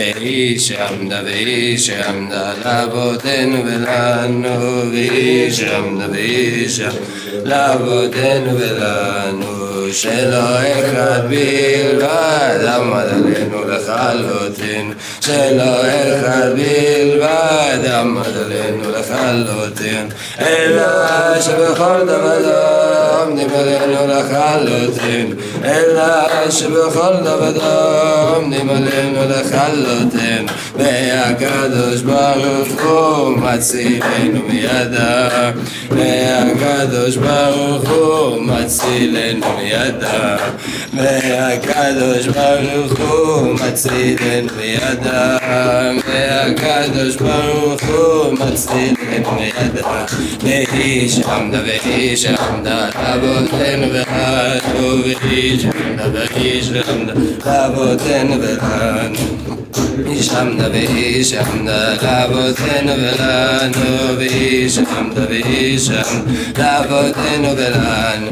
V'yishamda l'avotenu v'lanu, v'yishamda l'avotenu v'lanu, shelo echad bilvad amad aleinu l'chalotenu, shelo echad bilvad amad aleinu l'chalotenu, ela shebechol davadam nim aleinu l'chalotenu, ela shebechol davadam nim aleinu l'chalotenu, והקדוש ברוך הוא מצילנו מידם, והקדוש ברוך הוא מצילנו מידם, והקדוש ברוך הוא מצילנו מידם, והקדוש ברוך הוא מצילנו מידם, והישמדה והישמדה לאבותינו ולנו, והישמדה והישמדה לאבותינו ולנו, Yishamda v'yishamda l'avotenu v'lanu, v'yishamda v'yishamda l'avotenu v'lanu,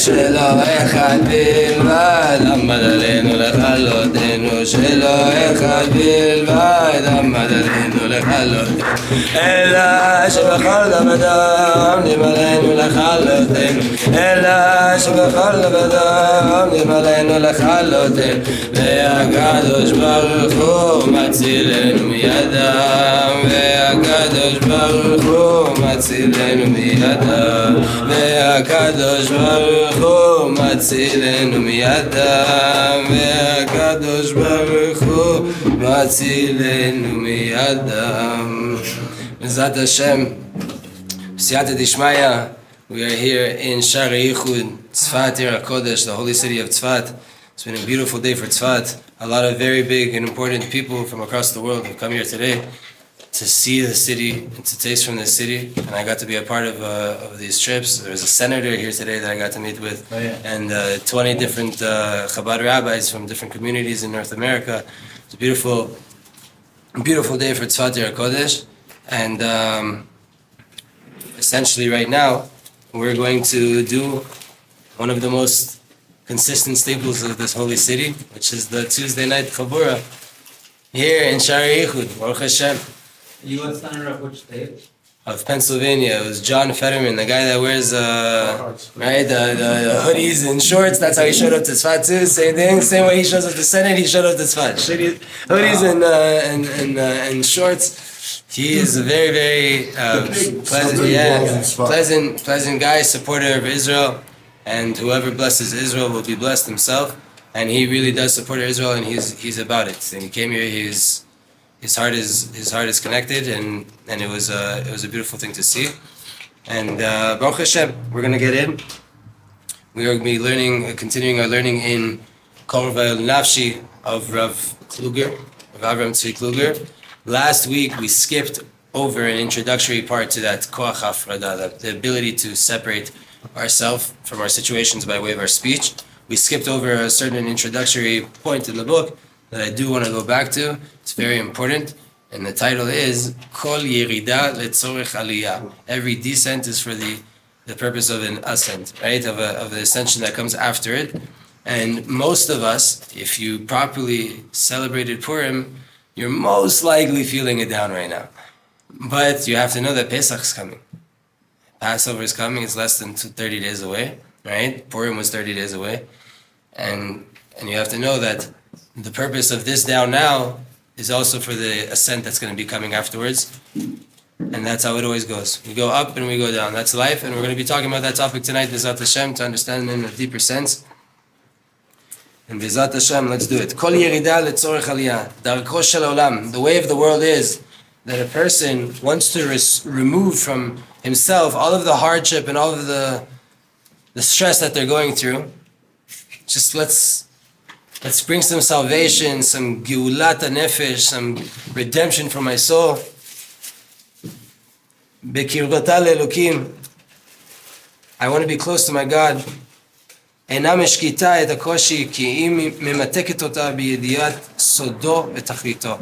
shelo echad bilvad amad aleinu l'chalotenu, shelo echad bilvad amad aleinu l'chalotenu, ela shebechol davadam nim aleinu l'chalotenu, ela shebechol davadam nim aleinu l'chalotenu, ve'akadosh baruch hu מצילנו מידם, והקדוש ברוך הוא מצילנו מידם, והקדוש ברוך הוא מצילנו מידם, והקדוש ברוך הוא מצילנו מידם. בעזרת השם, בסייעתא דשמיא, we are here in Shari Yichud, Tzfat, Yeridah Kodesh, the holy city of Tzfat. It's been a beautiful day for Tzfat. A lot of very big and important people from across the world have come here today to see the city and to taste from the city. And I got to be a part of these trips. There was a senator here today that I got to meet with, and 20 different Chabad rabbis from different communities in North America. It's a beautiful day for Tzfat Yeridah Kodesh. And essentially right now, we're going to do one of the most consistent staples of this holy city, which is the Tuesday night chaburah here in Shari Yichud, Baruch Hashem. You were senator of which state? Of Pennsylvania. It was John Fetterman, the guy that wears the hoodies and shorts. That's how he showed up to Tzfat too. Same thing, same way he shows up to Senate, he showed up to Tzfat. Hoodies and shorts. He is a very, very pleasant guy, supporter of Israel. And whoever blesses Israel will be blessed himself, and he really does support Israel, and he's about it. And he came here. His heart is connected, and it was a beautiful thing to see. And Baruch Hashem, we're gonna get in. We are going to be continuing our learning in Korva El Nafshi of Rav Avraham Tzvi Kluger. Last week we skipped over an introductory part to that koach hafrada, the ability to separate ourselves from our situations by way of our speech. We skipped over a certain introductory point in the book that I do want to go back to. It's very important, and the title is Kol Yeridah L'Tzorech Aliyah. Every descent is for the purpose of an ascent, right? Of the ascension that comes after it. And most of us, if you properly celebrated Purim, you're most likely feeling it down right now. But you have to know that Pesach is coming. Passover is coming. It's less than 30 days away, right? Purim was 30 days away. And you have to know that the purpose of this down now is also for the ascent that's going to be coming afterwards. And that's how it always goes. We go up and we go down. That's life. And we're going to be talking about that topic tonight, B'ezrat Hashem, to understand it in a deeper sense. And B'ezrat Hashem, let's do it. Kol Yeridah L'Tzorech Aliyah. Darko shel olam. The way of the world is that a person wants to remove from himself all of the hardship and all of the stress that they're going through. Just let's bring some salvation, some geulat nefesh, some redemption for my soul. Bekirvata le'elokim. I want to be close to my God. Eina meshkita et hakoshi ki im memateket ota biyediat sodo v'tachlito.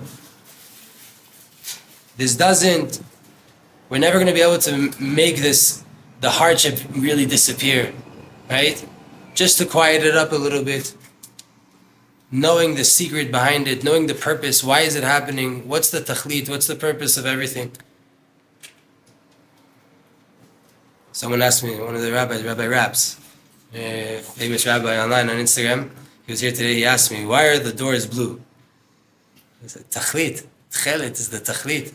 We're never going to be able to make the hardship really disappear, right? Just to quiet it up a little bit. knowing the secret behind it, knowing the purpose. Why is it happening? What's the tachlit? What's the purpose of everything? Someone asked me, one of the rabbis, Rabbi Raps, famous rabbi online on Instagram, he was here today, he asked me, why are the doors blue? I said, tachlit. Tchelet is the tachlit.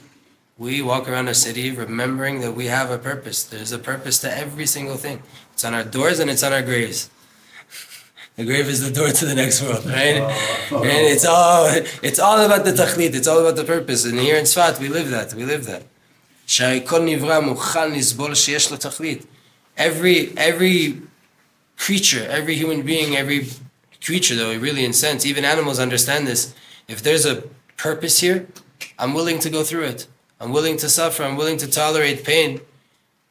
We walk around our city remembering that we have a purpose. There's a purpose to every single thing. It's on our doors and it's on our graves. The grave is the door to the next world, right? And it's all about the tachlit. It's all about the purpose. And here in Tzfat, we live that. Every creature, every human being, every creature, though, really in sense, even animals understand this. If there's a purpose here, I'm willing to go through it. I'm willing to suffer. I'm willing to tolerate pain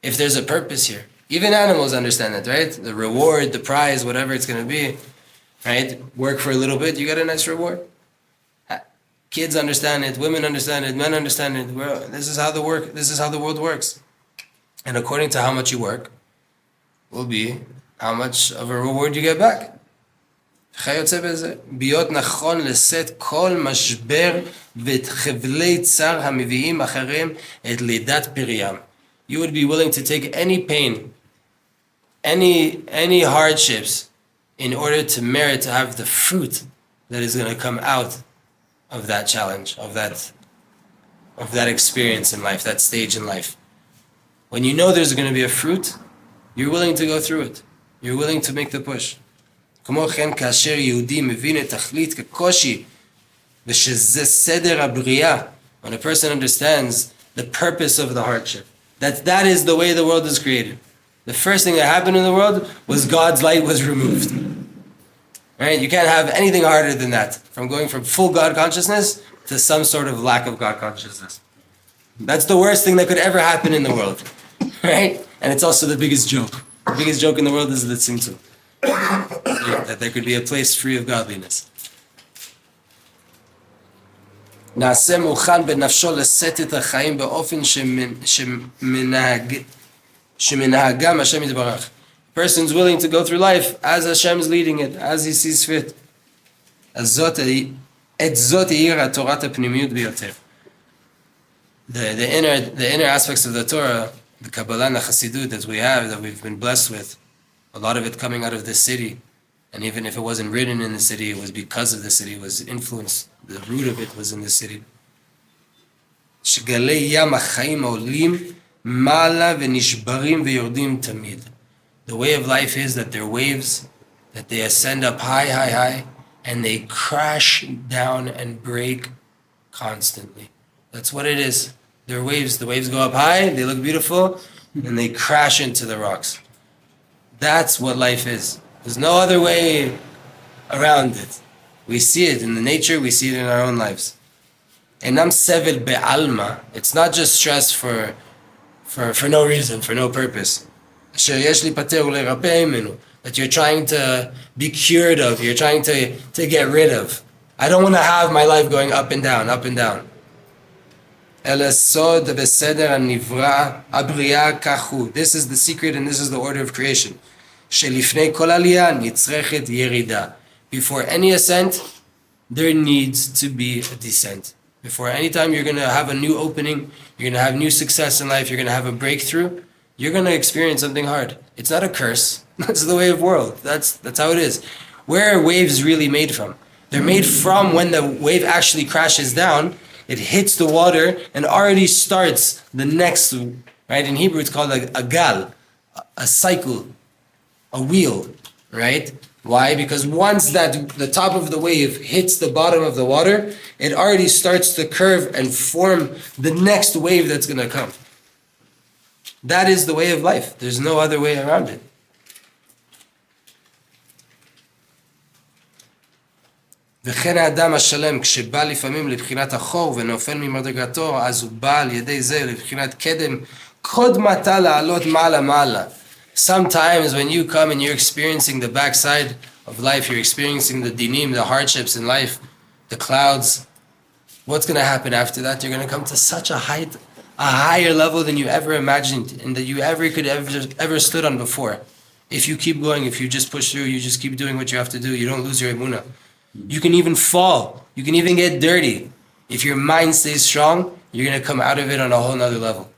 if there's a purpose here. Even animals understand that, right? The reward, the prize, whatever it's going to be, right? Work for a little bit, you get a nice reward. Kids understand it, women understand it, men understand it. This is how the world works. And according to how much you work, will be how much of a reward you get back. להיות נכון לשאת כל משבר ואת חבלי צר המביאים אחריהם את לידת פריים. You would be willing to take any pain, any hardships in order to merit to have the fruit that is going to come out of that challenge, of that experience in life, that stage in life. When you know there's going to be a fruit, you're willing to go through it. You're willing to make the push. כמו כן, כאשר יהודי מבין את תכלית כקושי, ושזה סדר הבריאה, when a person understands the purpose of the hardship, that is the way the world is created. The first thing that happened in the world was God's light was removed. Right? You can't have anything harder than that, from going from full God consciousness to some sort of lack of God consciousness. That's the worst thing that could ever happen in the world. Right? And it's also the biggest joke. The biggest joke in the world is the tzimtzum. That there could be a place free of godliness. נעשה מוכן בנפשו לשאת את החיים באופן שמנהגם השם יתברך. Person's willing to go through life as Hashem is leading it, as he sees fit. אז את זאת העירה תורת הפנימיות ביותר. The inner aspects of the Torah, the Kabbalah and the Chassidut that we have, that we've been blessed with, a lot of it coming out of this city. And even if it wasn't written in the city, it was because of the city, it was influenced. The root of it was in the city. שגלי ים החיים עולים מעלה ונשברים ויורדים תמיד. The way of life is that there are waves, that they ascend up high, and they crash down and break constantly. That's what it is. There are waves. The waves go up high, they look beautiful, and they crash into the rocks. That's what life is. There's no other way around it. We see it in the nature, we see it in our own lives. Enam sevel be'alma. It's not just stress for no reason, for no purpose. That you're trying to be cured of, you're trying to get rid of. I don't want to have my life going up and down, up and down. This is the secret and this is the order of creation. Before any ascent, there needs to be a descent. Before any time you're going to have a new opening, you're going to have new success in life, you're going to have a breakthrough, you're going to experience something hard. It's not a curse. That's the way of world. That's how it is. Where are waves really made from? They're made from when the wave actually crashes down, it hits the water and already starts the next, right? In Hebrew it's called a gal, a cycle, a wheel, right? Why? Because once that the top of the wave hits the bottom of the water, it already starts to curve and form the next wave that's going to come. That is the way of life. There's no other way around it. וכן האדם השלם כשבא לפעמים לבחינת החור ונופל ממדרגתו, אז הוא בא על ידי זה לבחינת קדם קודמתה לעלות מעלה מעלה. Sometimes when you come and you're experiencing the backside of life, you're experiencing the dinim, the hardships in life, the clouds, what's going to happen after that? You're going to come to such a height, a higher level than you ever imagined and that you ever stood on before. If you keep going, if you just push through, you just keep doing what you have to do, you don't lose your emunah. You can even fall. You can even get dirty. If your mind stays strong, you're going to come out of it on a whole nother level.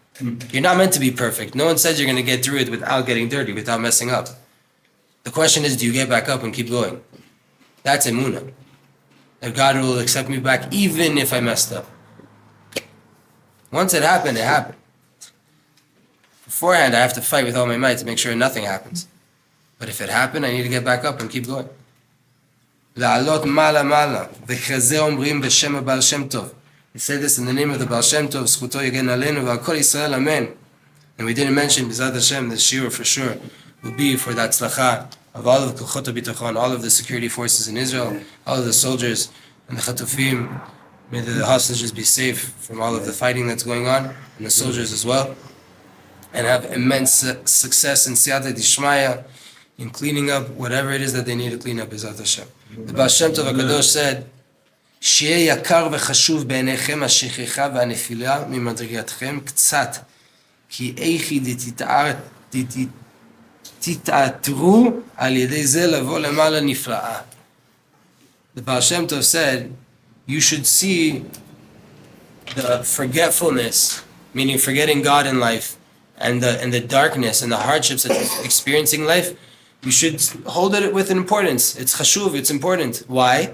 You're not meant to be perfect. No one says you're going to get through it without getting dirty, without messing up. The question is, do you get back up and keep going? That's emunah. That God will accept me back even if I messed up. Once it happened, it happened. Beforehand, I have to fight with all my might to make sure nothing happens. But if it happened, I need to get back up and keep going. לעלות מעלה מעלה, וכזה אומרים בשם הבעל שם טוב. He said this in the name of the Baal Shem Tov, זכותו יגן עלינו ועל כל ישראל, amen. And we didn't mention, B'ezrat Hashem, the shiur for sure will be for the tzlacha of all of Kochot HaBitachon, all of the security forces in Israel, all of the soldiers and the chatufim. May the hostages be safe from all of the fighting that's going on, and the soldiers as well. And have immense success in Siyata Dishmaya, in cleaning up whatever it is that they need to clean up, B'ezrat Hashem. The Baal Shem Tov HaKadosh said, שיהיה יקר וחשוב בעיניכם השכחה והנפילה ממדרגתכם קצת, כי איכי תתעטרו על ידי זה לבוא למעלה נפלאה. The Baal Shem Tov said, you should see the forgetfulness, meaning forgetting God in life, and the darkness and the hardships that you're experiencing in life. You should hold it with importance. It's chashuv, it's important. Why?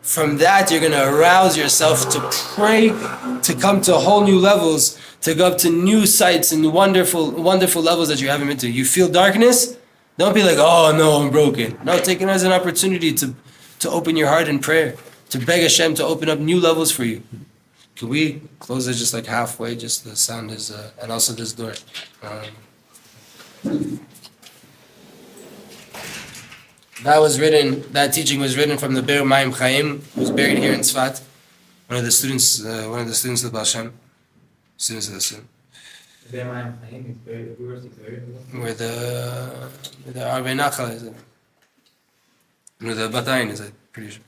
From that, you're going to arouse yourself to pray, to come to whole new levels, to go up to new sights and wonderful levels that you haven't been to. You feel darkness? Don't be like, oh no, I'm broken. No, take it as an opportunity to open your heart in prayer, to beg Hashem to open up new levels for you. Can we close it just like halfway? Just the sound is, and also this door. That teaching was written from the Be'er Mayim Chaim, who's buried here in Tzfat. One of the students of the Baal Shem. Students of the Sun. The Be'er Mayim Chaim is buried, where is he buried? Where the Arvei Nachal is. Where the Batayin is, I'm pretty sure.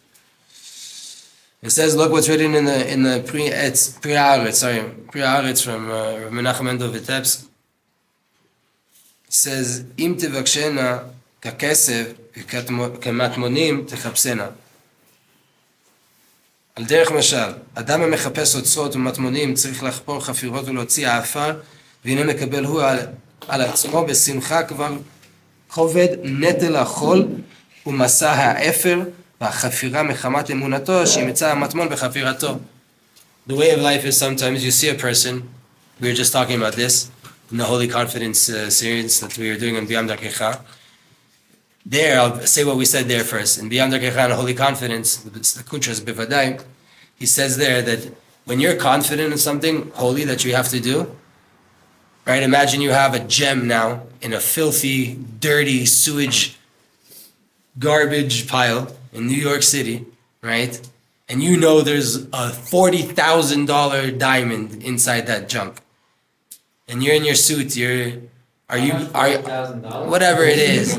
It says, look what's written in the Pri Haaretz from Rav Menachem Mendel Vitebsk. It says, Im tevakshena ככסף וכמטמונים תחפשנה. על דרך משל, אדם המחפש אוצרות ומטמונים צריך לחפור חפירות ולהוציא העפר, והנה מקבל הוא על עצמו בשמחה כבר כובד נטל החול ומסע האפר והחפירה מחמת אמונתו שימצא המטמון בחפירתו. The way of life is sometimes you see a person, we were just talking about this in the Holy Confidence series that we were doing on B'yam Darkecha. There, I'll say what we said there first. In B'yam Darkecha and Holy Confidence, the Kuntras Bivadai, he says there that when you're confident in something holy that you have to do, right? Imagine you have a gem now in a filthy, dirty sewage garbage pile in New York City, right? And you know there's a $40,000 diamond inside that junk. And you're in your suit, whatever it is,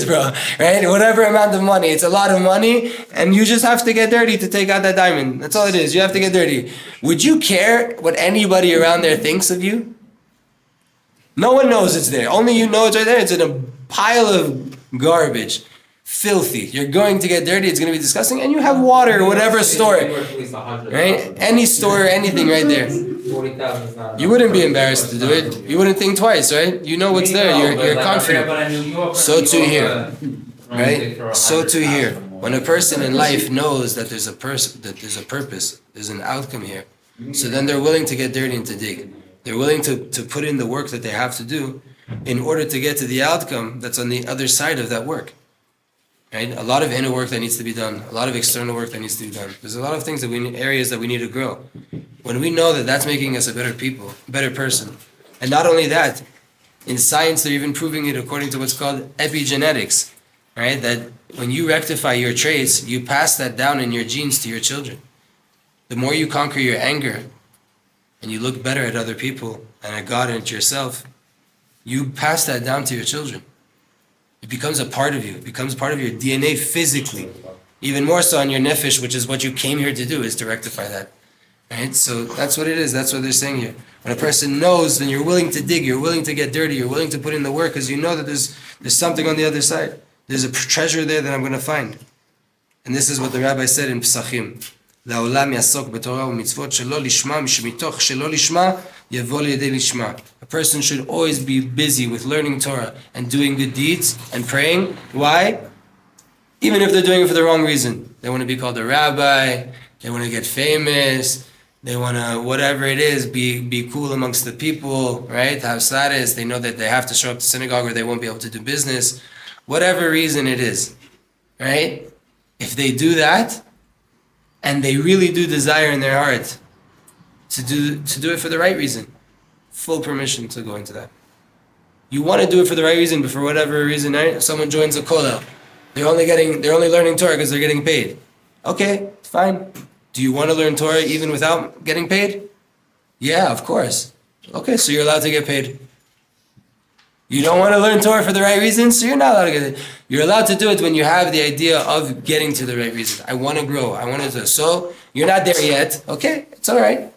bro, right? Whatever amount of money, it's a lot of money, and you just have to get dirty to take out that diamond. That's all it is. You have to get dirty. Would you care what anybody around there thinks of you? No one knows it's there. Only you know it's right there. It's in a pile of garbage, filthy. You're going to get dirty. It's going to be disgusting, and you have water or whatever store, right? Any store, anything right there. You wouldn't be embarrassed to do it. You wouldn't think twice, right? You know what's there. You're confident. So too here, right? So too here. When a person in life knows that there's a purpose, there's an outcome here, so then they're willing to get dirty and to dig. They're willing to put in the work that they have to do in order to get to the outcome that's on the other side of that work. Right? A lot of inner work that needs to be done, a lot of external work that needs to be done. There's a lot of things areas that we need to grow. When we know that that's making us a better person. And not only that, in science they're even proving it according to what's called epigenetics, right? That when you rectify your traits, you pass that down in your genes to your children. The more you conquer your anger, and you look better at other people and at God and at yourself, you pass that down to your children. It becomes a part of you. It becomes part of your DNA physically. Even more so on your nefesh, which is what you came here to do, is to rectify that. Right? So that's what it is. That's what they're saying here. When a person knows, then you're willing to dig, you're willing to get dirty, you're willing to put in the work because you know that there's something on the other side. There's a treasure there that I'm going to find. And this is what the rabbi said in Pesachim. לעולם יעסוק בתורה ומצוות שלא לשמה, משמתוך שלא לשמה יבוא לידי לשמה. A person should always be busy with learning Torah and doing good deeds and praying. Why? Even if they're doing it for the wrong reason. They want to be called a rabbi, they want to get famous, they want to, whatever it is, be cool amongst the people, right? Have status, they know that they have to show up to synagogue or they won't be able to do business. Whatever reason it is, right? If they do that, and they really do desire in their heart to do it for the right reason, full permission to go into that. You want to do it for the right reason, but for whatever reason, right? If someone joins a kollel, they're only learning Torah because they're getting paid. Okay, fine. Do you want to learn Torah even without getting paid? Yeah, of course. Okay, so you're allowed to get paid. You don't want to learn Torah for the right reason, so you're not allowed to get it. You're allowed to do it when you have the idea of getting to the right reason. I want to grow. I want to. So you're not there yet. Okay, it's all right.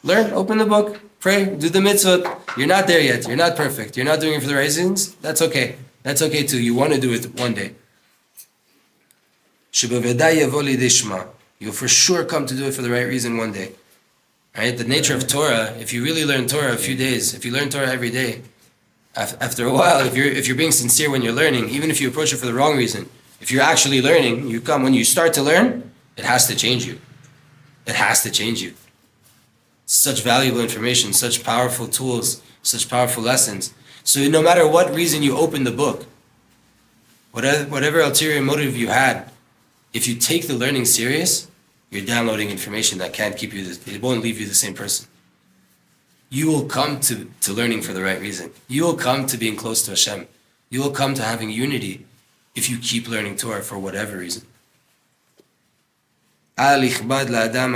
Learn, open the book, pray, do the mitzvot. You're not there yet. You're not perfect. You're not doing it for the right reasons. That's okay. That's okay too. You want to do it one day. You'll for sure come to do it for the right reason one day. Right? The nature of Torah, if you really learn Torah a few days, if you learn Torah every day, after a while, if you're being sincere when you're learning, even if you approach it for the wrong reason, if you're actually learning, when you start to learn, it has to change you. It has to change you. Such valuable information, such powerful tools, such powerful lessons. So no matter what reason you open the book, whatever ulterior motive you had, if you take the learning serious, you're downloading information that can't keep you, it won't leave you the same person. You will come to learning for the right reason. You will come to being close to Hashem. You will come to having unity if you keep learning Torah for whatever reason. אל יכבד לאדם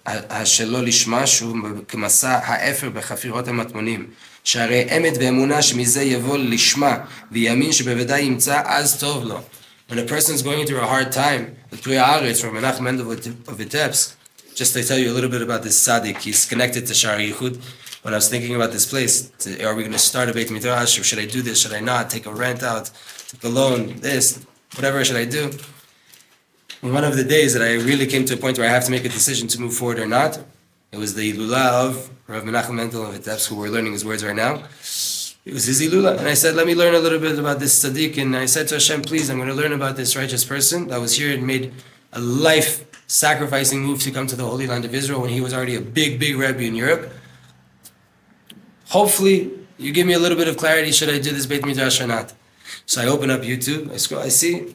השלא לשמה שהוא כמסע האפר בחפירות המטמונים שהרי אמת ואמונה שמזה יבוא לשמה ויאמין שבוודאי ימצא אז טוב לו. When a person is going through a hard time, the Pereira from Menachem Mendel of Vitebsk, just to tell you a little bit about this tzaddik, he's connected to Shari Yichud. When I was thinking about this place, are we going to start a Beit Midrash, or should I do this, should I not, take a rent out, take a loan, this, whatever should I do? One of the days that I really came to a point where I have to make a decision to move forward or not, it was the Ilula of Rav Menachem Mendel of Vitebsk, who we're learning his words right now. It was his Ilula, and I said, let me learn a little bit about this tzaddik, and I said to Hashem, please, I'm going to learn about this righteous person that was here and made a life-sacrificing move to come to the Holy Land of Israel when he was already a big, big Rebbe in Europe. Hopefully, you give me a little bit of clarity, should I do this Beit Midrash or not? So I open up YouTube, I scroll, I see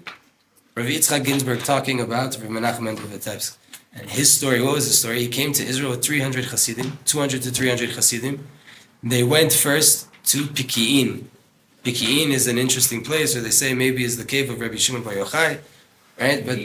Rav Yitzchak Ginsburg talking about Rav Menachem Mendel of Vitebsk. And his story, what was the story? He came to Israel with 300 Chassidim, 200 to 300 Chassidim. They went first to Piki'in. Piki'in is an interesting place where they say maybe is the cave of Rabbi Shimon Bar Yochai, right? But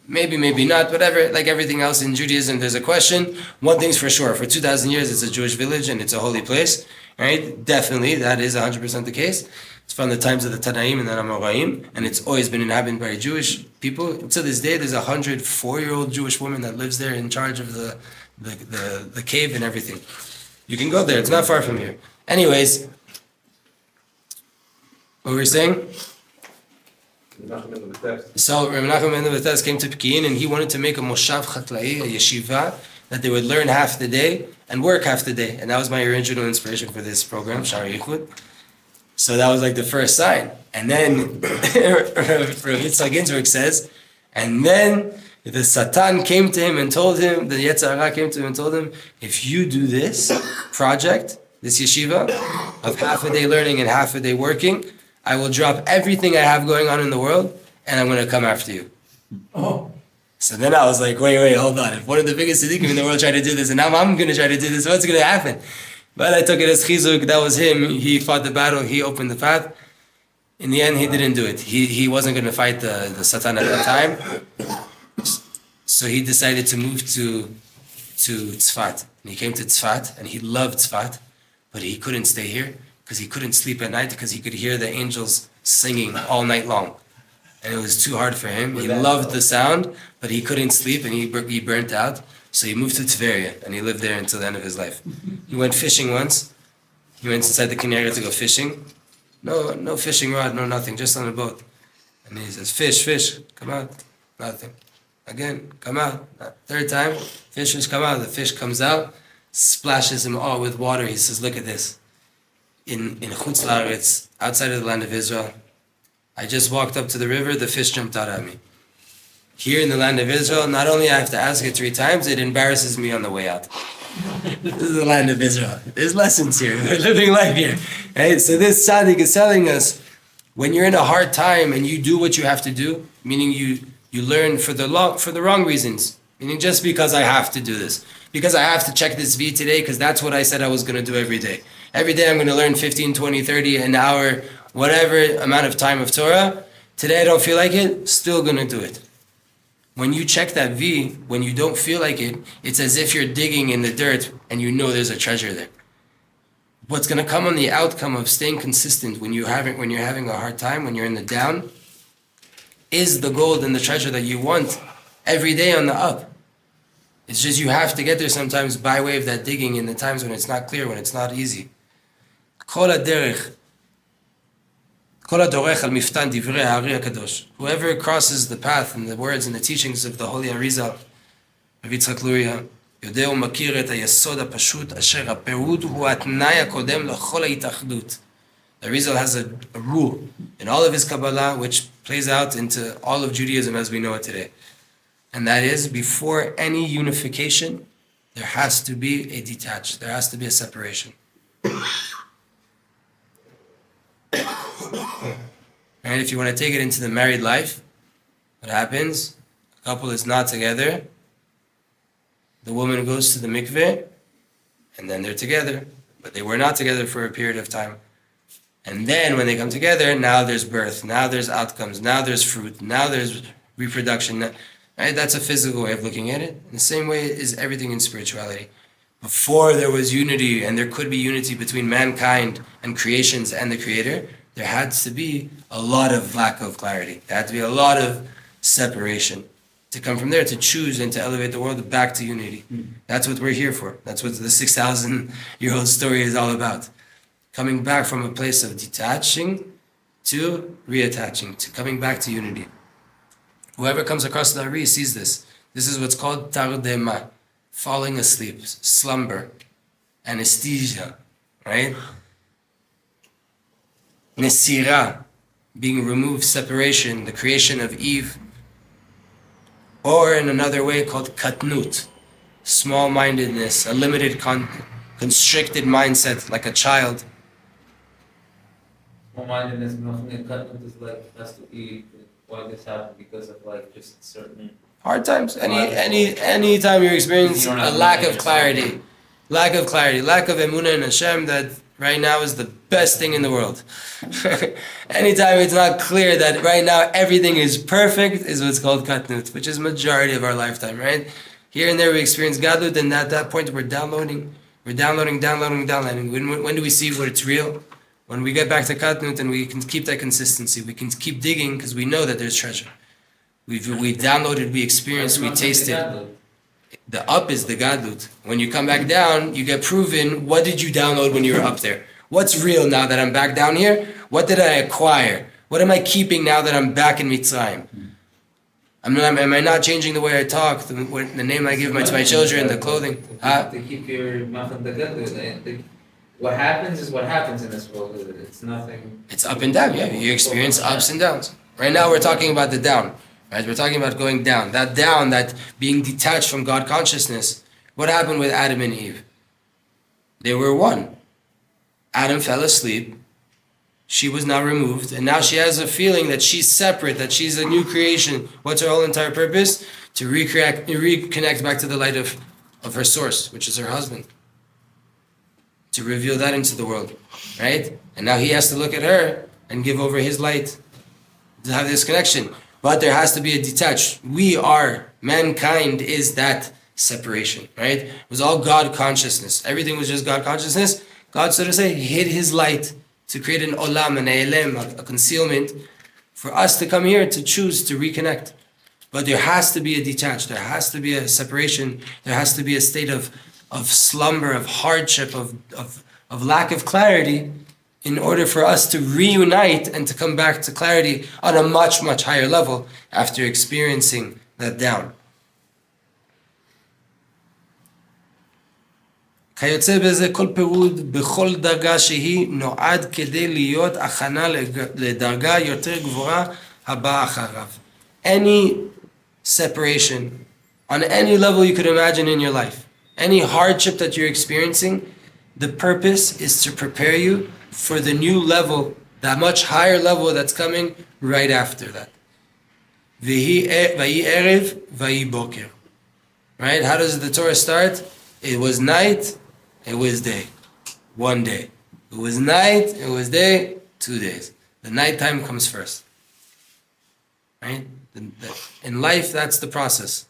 maybe not, whatever, like everything else in Judaism, there's a question. One thing's for sure, for 2,000 years it's a Jewish village and it's a holy place, right? Definitely, that is 100% the case. It's from the times of the Tanaim and the Amoraim, and it's always been inhabited by Jewish people. To this day, there's a 104-year-old Jewish woman that lives there in charge of the cave and everything. You can go there, it's not far from here. Anyways, what were we saying? So Rav Menachem Mendel of Vitebsk came to Pekin and he wanted to make a moshav chatlai, a yeshiva, that they would learn half the day and work half the day. And that was my original inspiration for this program, Shari Yichud. So that was like the first sign. And then Rav Yitzchak Ginsburg says, and then the Satan came to him and told him, the Yetzer Hara came to him and told him, if you do this project, this yeshiva, of half a day learning and half a day working, I will drop everything I have going on in the world and I'm going to come after you. Oh. So then I was like, wait, hold on. If one of the biggest tzaddikim in the world tried to do this and now I'm going to try to do this, what's going to happen? But I took it as chizuk, that was him. He fought the battle, he opened the path. In the end, he didn't do it. He wasn't going to fight the Satan at that time. So he decided to move to Tzfat. And he came to Tzfat and he loved Tzfat, but he couldn't stay here because he couldn't sleep at night because he could hear the angels singing all night long. And it was too hard for him. He loved the sound, but he couldn't sleep and he burnt out. So he moved to Tveria and he lived there until the end of his life. He went fishing once. He went inside the Kinneret to go fishing. No fishing rod, no nothing, just on a boat. And he says, fish, come out. Nothing. Again, come out. Third time, fish come out. The fish comes out, splashes him all with water. He says, look at this. In Chutz La'aretz, outside of the land of Israel, I just walked up to the river, the fish jumped out at me. Here in the land of Israel, not only I have to ask it 3 times, it embarrasses me on the way out. This is the land of Israel. There's lessons here. We're living life here. Right? So this tzaddik is telling us, when you're in a hard time and you do what you have to do, meaning you learn for the wrong reasons, meaning just because I have to do this, because I have to check this V today, because that's what I said I was going to do every day. Every day I'm going to learn 15, 20, 30, an hour, whatever amount of time of Torah. Today I don't feel like it, still going to do it. When you check that V, when you don't feel like it, it's as if you're digging in the dirt and you know there's a treasure there. What's going to come on the outcome of staying consistent when you're having a hard time, when you're in the down, is the gold and the treasure that you want every day on the up. It's just you have to get there sometimes by way of that digging in the times when it's not clear, when it's not easy. Whoever crosses the path and the words and the teachings of the holy Arizal, Rav Yitzchak Luria, יודע ומכיר את היסוד הפשוט אשר הפירוד הוא התנאי הקודם לכל ההתאחדות. The Arizal has a rule in all of his Kabbalah which plays out into all of Judaism as we know it today. And that is, before any unification, there has to be a detach, there has to be a separation. And if you want to take it into the married life, what happens? A couple is not together. The woman goes to the mikveh, and then they're together. But they were not together for a period of time. And then when they come together, now there's birth, now there's outcomes, now there's fruit, now there's reproduction. Right? That's a physical way of looking at it. In the same way is everything in spirituality. Before there was unity, and there could be unity between mankind and creations and the Creator, there had to be a lot of lack of clarity. There had to be a lot of separation. To come from there, to choose and to elevate the world back to unity. That's what we're here for. That's what the 6,000-year-old story is all about. Coming back from a place of detaching to reattaching, to coming back to unity. Whoever comes across the Ari sees this. This is what's called tardema, falling asleep, slumber, anesthesia, right? Nesira, being removed, separation, the creation of Eve. Or in another way called katnut, small-mindedness, a limited, constricted mindset, like a child. Small-mindedness, katnut is like, has to be, why this happened, because of like just certain... Hard times. Any time you experience a lack of clarity, lack of emunah in Hashem, that right now is the best thing in the world. Anytime it's not clear that right now everything is perfect is what's called katnut, which is majority of our lifetime, right? Here and there we experience gadlut, and at that point we're downloading. When do we see what it's real? When we get back to katnut and we can keep that consistency, we can keep digging because we know that there's treasure. We've downloaded, we experienced, we tasted. The up is the gadlut. When you come back down, you get proven what did you download when you were up there. What's real now that I'm back down here? What did I acquire? What am I keeping now that I'm back in Mitzrayim? Am I not changing the way I talk, the name I give to my children, the clothing? To keep your mouth on the gadlut. What happens is what happens in this world. It's nothing. It's up and down. Yeah, you experience ups and downs. Right now we're talking about the down. Right? We're talking about going down. That being detached from God consciousness. What happened with Adam and Eve? They were one. Adam fell asleep. She was now removed. And now she has a feeling that she's separate, that she's a new creation. What's her whole entire purpose? To reconnect back to the light of her source, which is her husband. To reveal that into the world. Right? And now he has to look at her and give over his light. To have this connection. But there has to be a detached. Mankind is that separation, right? It was all God consciousness. Everything was just God consciousness. God, so to say, hid his light to create an olam, an eilem, a concealment, for us to come here to choose to reconnect. But there has to be a detached. There has to be a separation. There has to be a state of slumber, of hardship, of lack of clarity, in order for us to reunite and to come back to clarity on a much, much higher level after experiencing that down. כיוצא בזה כל פירוד בכל דרגה שהיא נועד כדי להיות הכנה לדרגה יותר גבוהה הבאה אחריו. Any separation on any level you could imagine in your life, any hardship that you're experiencing, the purpose is to prepare you for the new level, that much higher level that's coming right after that. V'hi erev v'hi boker. Right? How does the Torah start? It was night, it was day. One day. It was night, it was day, 2 days. The nighttime comes first. Right? In life, that's the process.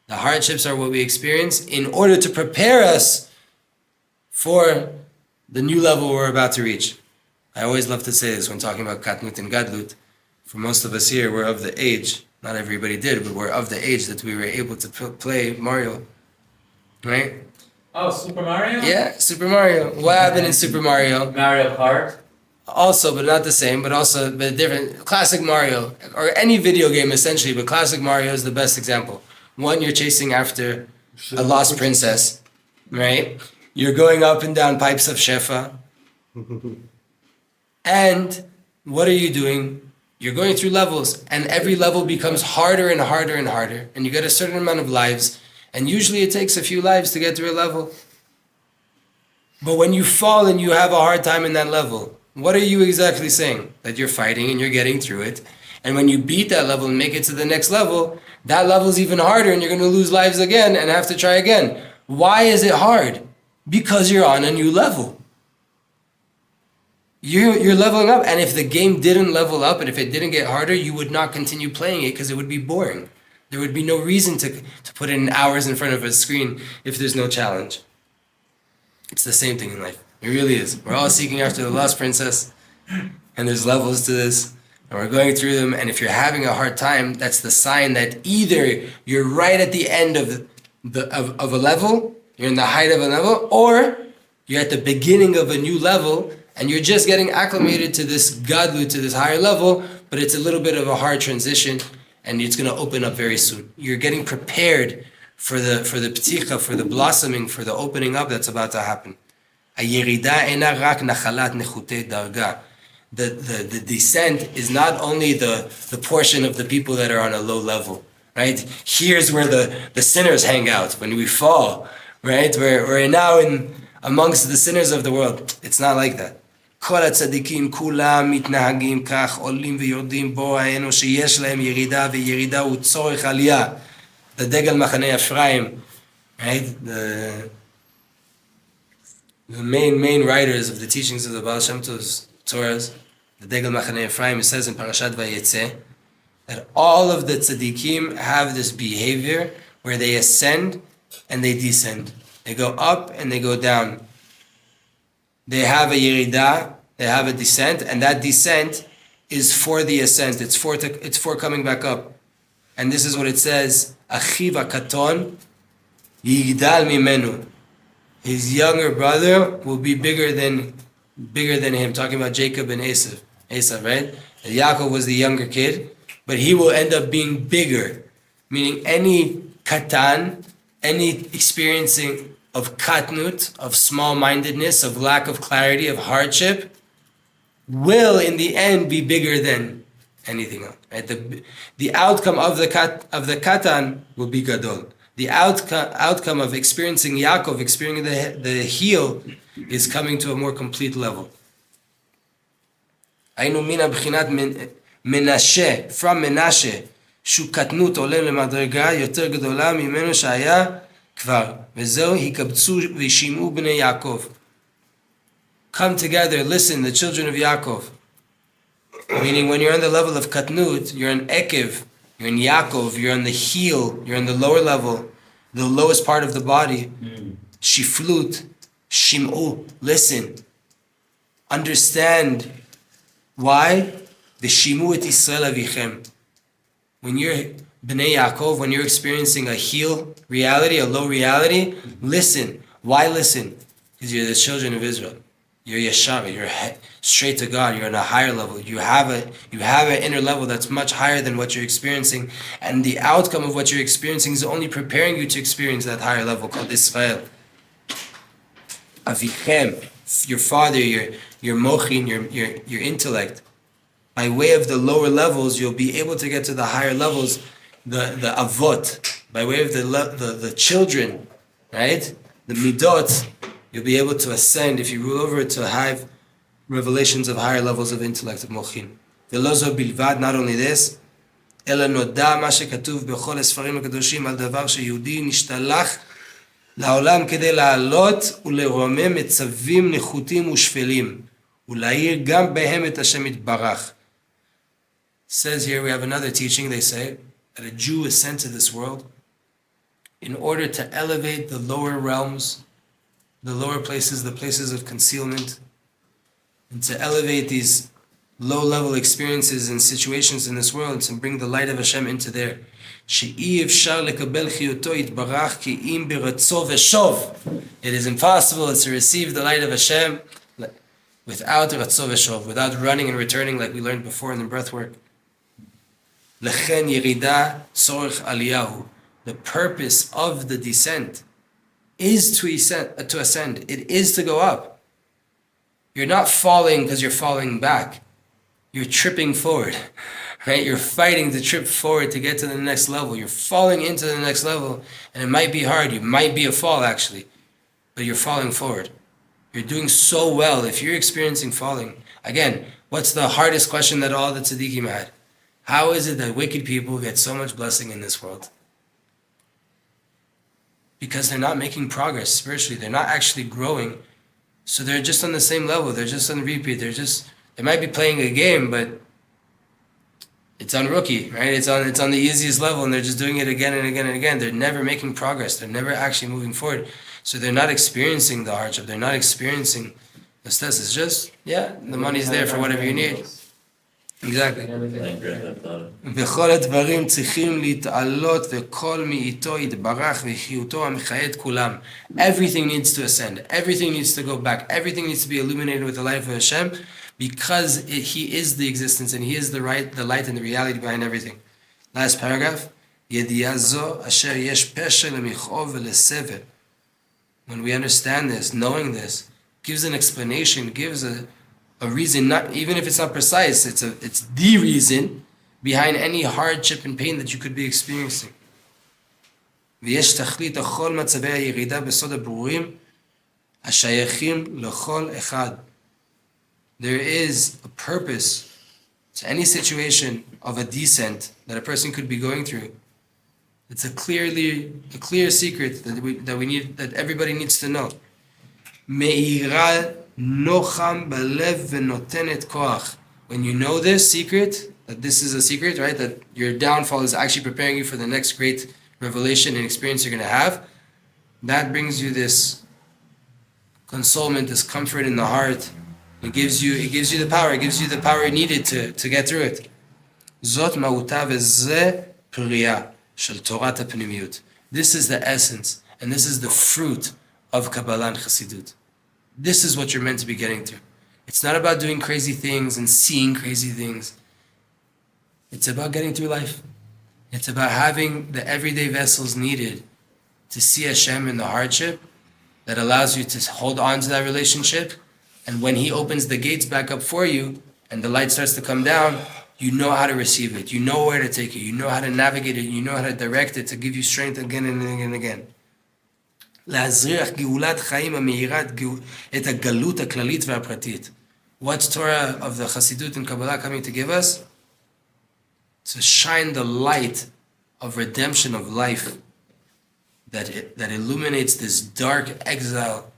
The hardships are what we experience in order to prepare us for the new level we're about to reach. I always love to say this when talking about Katnut and Gadlut. For most of us here, we're of the age, not everybody did, but we're of the age that we were able to play Mario. Right? Oh, Super Mario? Yeah, Super Mario. What happened in Super Mario? Mario Kart? Also, but not the same, but different. Classic Mario, or any video game essentially, but classic Mario is the best example. One, you're chasing after a lost princess, right? You're going up and down pipes of Shefa. And what are you doing? You're going through levels, and every level becomes harder and harder and harder, and you get a certain amount of lives, and usually it takes a few lives to get through a level. But when you fall and you have a hard time in that level, what are you exactly saying? That you're fighting and you're getting through it. And when you beat that level and make it to the next level, that level is even harder and you're going to lose lives again and have to try again. Why is it hard? Because you're on a new level. You're leveling up, and if the game didn't level up and if it didn't get harder, you would not continue playing it because it would be boring. There would be no reason to put in hours in front of a screen if there's no challenge. It's the same thing in life. It really is. We're all seeking after the lost princess, and there's levels to this, and we're going through them, and if you're having a hard time, that's the sign that either you're right at the end of a level, you're in the height of a level, or you're at the beginning of a new level, and you're just getting acclimated to this gadlut, to this higher level, but it's a little bit of a hard transition, and it's going to open up very soon. You're getting prepared for the pticha, for the blossoming, for the opening up that's about to happen. The descent is not only the portion of the people that are on a low level, right? Here's where the sinners hang out when we fall, right? We're now amongst the sinners of the world. It's not like that. כל הצדיקים כולם מתנהגים כך, עולים ויורדים בו, היינו שיש להם ירידה, וירידה הוא צורך עלייה. The דגל מחנה אפרים, right? The main writers of the teachings of the Baal Shem Tov's Torahs, the degel מחנה אפרים, it says in Parashat Vayetze, that all of the tzaddikim have this behavior where they ascend and they descend. They go up and they go down. They have a yeridah, they have a descent, and that descent is for the ascent. It's for coming back up. And this is what it says: Achiv hakaton yigdal mimenu. His younger brother will be bigger than him. Talking about Jacob and Esav, right? Yaakov was the younger kid, but he will end up being bigger. Meaning any katan, any experiencing of katnut, of small-mindedness, of lack of clarity, of hardship, will in the end be bigger than anything else. Right? The outcome of the katan will be gadol. The outcome of experiencing Yaakov, experiencing the heel, is coming to a more complete level. היינו מן בחינת מנשה, from מנשה, שהוא קטנות עולה למדרגה יותר גדולה ממנו שהיה כבר, וזהו יקבצו וישמעו בני יעקב. Come together, listen, the children of Yaakov. Meaning when you're on the level of katnut, you're in Ekev, you're in Yaakov, you're on the heel, you're in the lower level, the lowest part of the body. Shiflut, shim'u, listen. Understand. Why? The shimu et Yisrael avichem. When you're Bnei Yaakov, when you're experiencing a heel reality, a low reality, listen. Why listen? Because you're the children of Israel. You're yeshar, you're straight to God, you're on a higher level. You have an inner level that's much higher than what you're experiencing, and the outcome of what you're experiencing is only preparing you to experience that higher level called Israel. Avichem, your father, your mochin, your intellect. By way of the lower levels, you'll be able to get to the higher levels, the avot. By way of the children, right? The midot, you'll be able to ascend if you rule over it to have revelations of higher levels of intellect, of mochin. Velozo bilvad, not only this, אלא נודע מה שכתוב בכל הספרים הקדושים על דבר שיהודי נשתלח לעולם כדי לעלות ולרומם מצבים נחותים ושפלים ולהאיר גם בהם את השם יתברך. Says here, we have another teaching, they say, that a Jew is sent to this world in order to elevate the lower realms, the lower places, the places of concealment, and to elevate these low-level experiences and situations in this world, and to bring the light of Hashem into there. It is impossible to receive the light of Hashem without Ratzov Veshov, without running and returning like we learned before in the breathwork. Yeridah L'Tzorech Aliyah. The purpose of the descent is to ascend. It is to go up. You're not falling because you're falling back. You're tripping forward, right? You're fighting to trip forward to get to the next level. You're falling into the next level, and it might be hard. You might be a fall, actually, but you're falling forward. You're doing so well. If you're experiencing falling, again, what's the hardest question that all the tzaddikim had? How is it that wicked people get so much blessing in this world? Because they're not making progress spiritually. They're not actually growing. So they're just on the same level. They're just on repeat. They might be playing a game, but it's on rookie, right? It's on the easiest level, and they're just doing it again and again and again. They're never making progress. They're never actually moving forward. So they're not experiencing the hardship. They're not experiencing the stress. It's just, the money's there for whatever you need. Exactly. וכל הדברים צריכים להתעלות וכל מאיתו יתברך וחיותו המחיה את כולם. Everything needs to ascend. Everything needs to go back. Everything needs to be illuminated with the light of Hashem, because He is the existence and He is the light and the reality behind everything. Last paragraph. ידיעה זו אשר יש פשר למכאוב ולסבל. When we understand this, knowing this, gives an explanation, gives a reason, not even if it's not precise, it's the reason behind any hardship and pain that you could be experiencing. ויש תכלית לכל מצבי הירידה בסוד הברורים השייכים לכל אחד. There is a purpose to any situation of a descent that a person could be going through. It's a clear secret that everybody needs to know. מאירה nocham belev v'notenet koach. When you know this secret, that this is a secret, right? That your downfall is actually preparing you for the next great revelation and experience you're going to have. That brings you this consolement, this comfort in the heart. It gives you the power. It gives you the power needed to get through it. Zot ma'uta v'zeh Pereira shel Torah ha'pnimiyut. This is the essence, and this is the fruit of Kabbalah and Chassidut. This is what you're meant to be getting through. It's not about doing crazy things and seeing crazy things. It's about getting through life. It's about having the everyday vessels needed to see Hashem in the hardship that allows you to hold on to that relationship. And when He opens the gates back up for you and the light starts to come down, you know how to receive it. You know where to take it. You know how to navigate it. You know how to direct it to give you strength again and again and again. להזריח גאולת חיים המאירת את הגלות הכללית והפרטית. What's Torah of the Chassidut and Kabbalah coming to give us? To shine the light of redemption of life that illuminates this dark exile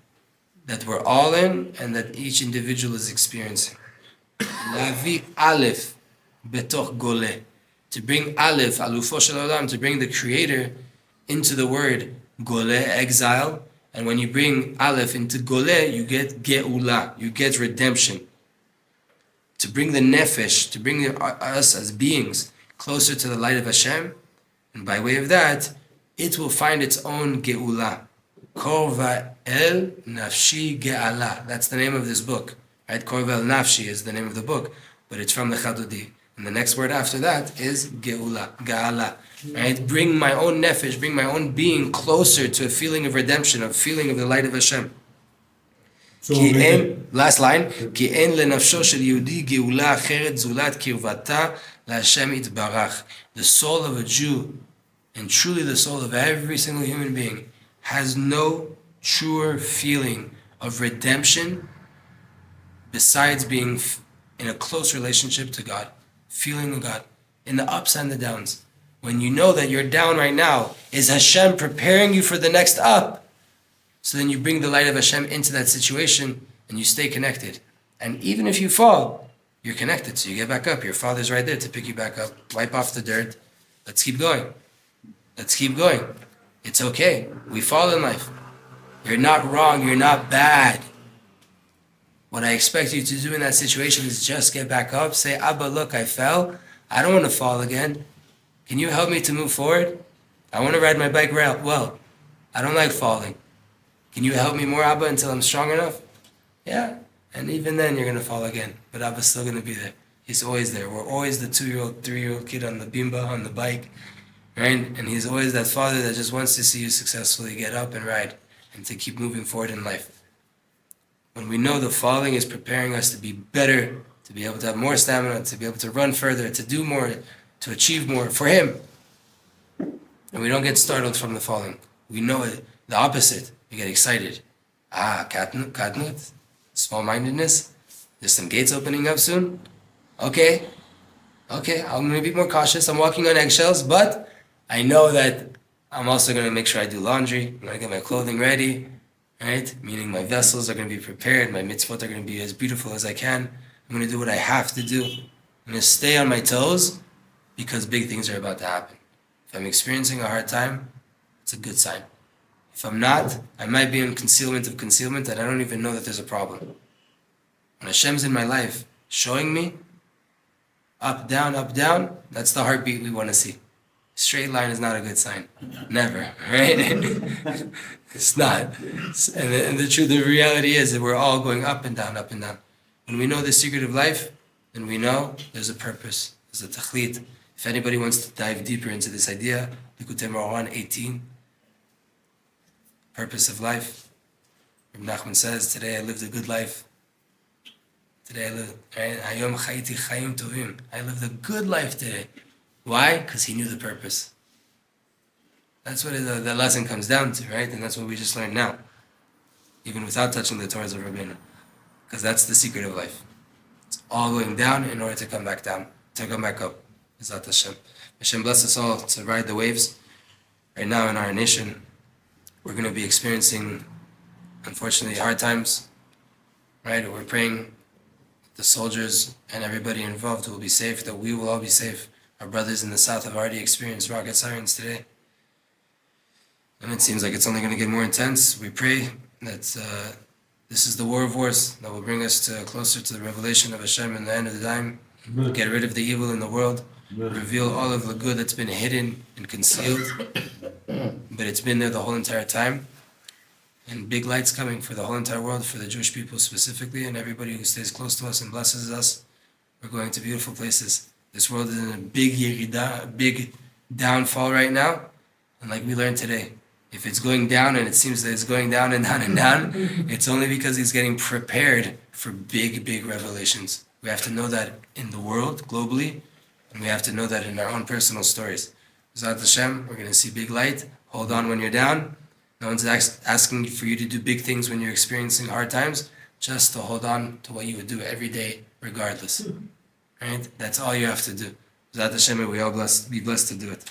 that we're all in and that each individual is experiencing. להביא א' בתוך גולה. To bring Aleph, Alufo Shel Olam, to bring the Creator into the word Gole, exile, and when you bring Aleph into Gole, you get Geula, you get redemption. To bring the Nefesh, to bring us as beings closer to the light of Hashem, and by way of that, it will find its own Geula. Korva El Nafshi Ge'ala. That's the name of this book. Right? Korva El Nafshi is the name of the book, but it's from the Chadudi. And the next word after that is Ge'ula, Ge'ala. Right? Bring my own nefesh, bring my own being closer to a feeling of redemption, a feeling of the light of Hashem. Last line, כי אין לנפשו של יהודי גאולה אחרת זולת קרבתה להשם יתברך. The soul of a Jew, and truly the soul of every single human being, has no truer feeling of redemption besides being in a close relationship to God, feeling God, in the ups and the downs. When you know that you're down right now, is Hashem preparing you for the next up? So then you bring the light of Hashem into that situation and you stay connected. And even if you fall, you're connected. So you get back up. Your Father's right there to pick you back up. Wipe off the dirt. Let's keep going. Let's keep going. It's okay. We fall in life. You're not wrong. You're not bad. What I expect you to do in that situation is just get back up. Say, Abba, look, I fell. I don't want to fall again. Can you help me to move forward? I want to ride my bike well. I don't like falling. Can you help me more, Abba, until I'm strong enough? Yeah. And even then, you're going to fall again. But Abba's still going to be there. He's always there. We're always the 2-year-old, 3-year-old kid on the bimba, on the bike. Right? And he's always that father that just wants to see you successfully get up and ride and to keep moving forward in life. When we know the falling is preparing us to be better, to be able to have more stamina, to be able to run further, to do more, to achieve more for Him. And we don't get startled from the falling. We know it, the opposite. We get excited. Katnut, small-mindedness. There's some gates opening up soon. Okay, I'm going to be more cautious. I'm walking on eggshells, but I know that I'm also going to make sure I do laundry. I'm going to get my clothing ready, right? Meaning my vessels are going to be prepared. My mitzvot are going to be as beautiful as I can. I'm going to do what I have to do. I'm going to stay on my toes because big things are about to happen. If I'm experiencing a hard time, it's a good sign. If I'm not, I might be in concealment of concealment that I don't even know that there's a problem. When Hashem's in my life, showing me, up, down, that's the heartbeat we want to see. Straight line is not a good sign. Never, right? It's not. And the reality is that we're all going up and down. When we know the secret of life, then we know there's a purpose, there's a tachlit. If anybody wants to dive deeper into this idea, Likutei Moharan 18, purpose of life. Rav Nachman says, today I lived a good life. Today I lived, right? Hayom chayiti chayim tovim. I lived a good life today. Why? Because he knew the purpose. That's what the lesson comes down to, right? And that's what we just learned now. Even without touching the Torahs of Rabbeinu. Because that's the secret of life. It's all going down in order to come back down, to come back up. Bezat Hashem. Hashem bless us all to ride the waves. Right now in our nation, we're going to be experiencing, unfortunately, hard times, right? We're praying the soldiers and everybody involved will be safe, that we will all be safe. Our brothers in the south have already experienced rocket sirens today. And it seems like it's only going to get more intense. We pray that this is the war of wars that will bring us closer to the revelation of Hashem in the end of the time. Get rid of the evil in the world. Reveal all of the good that's been hidden and concealed. But it's been there the whole entire time. And big light's coming for the whole entire world, for the Jewish people specifically, and everybody who stays close to us and blesses us. We're going to beautiful places. This world is in a big Yeridah, a big downfall right now. And like we learned today, if it's going down and it seems that it's going down and down and down, it's only because it's getting prepared for big revelations. We have to know that in the world, globally, and we have to know that in our own personal stories. Bezat Hashem, we're going to see big light. Hold on when you're down. No one's asking for you to do big things when you're experiencing hard times. Just to hold on to what you would do every day, regardless. Right? That's all you have to do. Bezat Hashem, we all be blessed to do it.